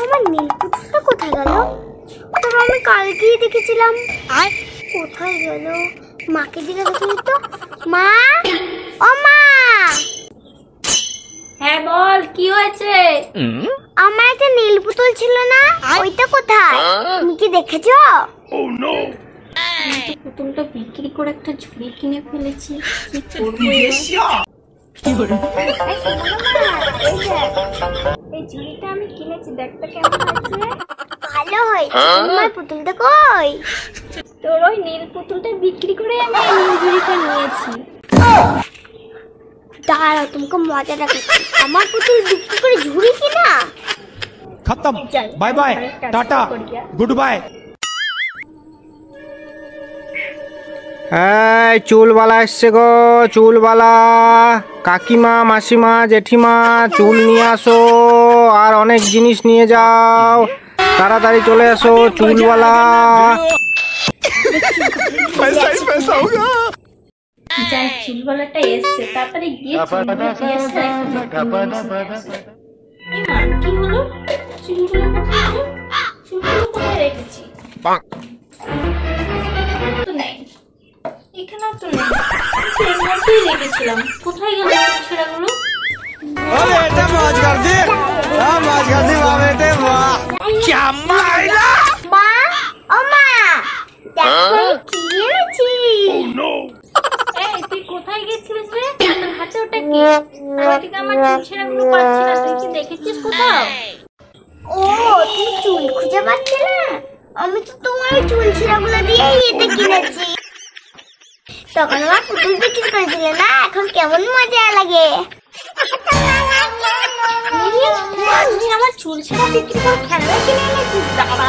আমার নীল পুতুলটা কোথায় গেল? তবে আমি কালকেই দেখেছিলাম। কোথায় গেল? মাকে জিজ্ঞাসা করি তো। মা, ও মা। হ্যাঁ বল, কি হয়েছে? আমার একটা নীল পুতুল ছিল না, ওইটা কোথায়? তুমি কি দেখেছো? পুতুলটা বিক্রি করে একটা ঝুড়ি কিনে ফেলেছি। এই ঝুড়িটা আমি কিনেছি, দেখতে কেমন হয়েছে? ভালো হয়েছে। তোমার পুতুলটা কই? তোর ওই নীল পুতুলটা বিক্রি করে আমি এই নীল ঝুড়িটা নিয়েছি। দাঁড়াও, তোমাকে মজা দেখাচ্ছি। আমার পুতুল বিক্রি করে ঝুড়ি কিনা? खत्म। बाय बाय, टाटा, गुड बाय। চুলওয়ালা এসছে গো, চুলওয়ালা। কাকিমা, মাসিমা, জেঠিমা, চুল নিয়ে আসো আর অনেক জিনিস নিয়ে যাও। তাড়াতাড়ি চলে আসো চুলওয়ালা। যাই, চুলওয়ালাটা এসছে, তাড়াতাড়ি গিয়ে চুলগুলো দিয়ে আসলে কি হলো? চুলগুলো কোথায় রেখেছি? তো নেই, এখানেও তো নেই। এর মধ্যেই রেখেছিলাম। কোথায় গেল ছেঁড়াগুলো? মা, ও মা, দেখো কি এনেছি। এই, তুই কোথায় গেছিলিস রে? তোর হাতে ওটা কি? আমি থেকে আমার চুল ছেঁড়াগুলো পাচ্ছি না। তুই কি দেখেছিস কোথাও? ও, তুমি চুল খুঁজে পাচ্ছ না? আমি তো তোমার চুল ছিঁড়াগুলো দিয়েই এটা কিনেছি। তখন আমার পুতুল বিক্রি করেছিল না, এখন কেমন মজা লাগে। আমার চুল ছেঁড়া বিক্রি করে খেলনা কিনে এনেছিস? দাঁড়া,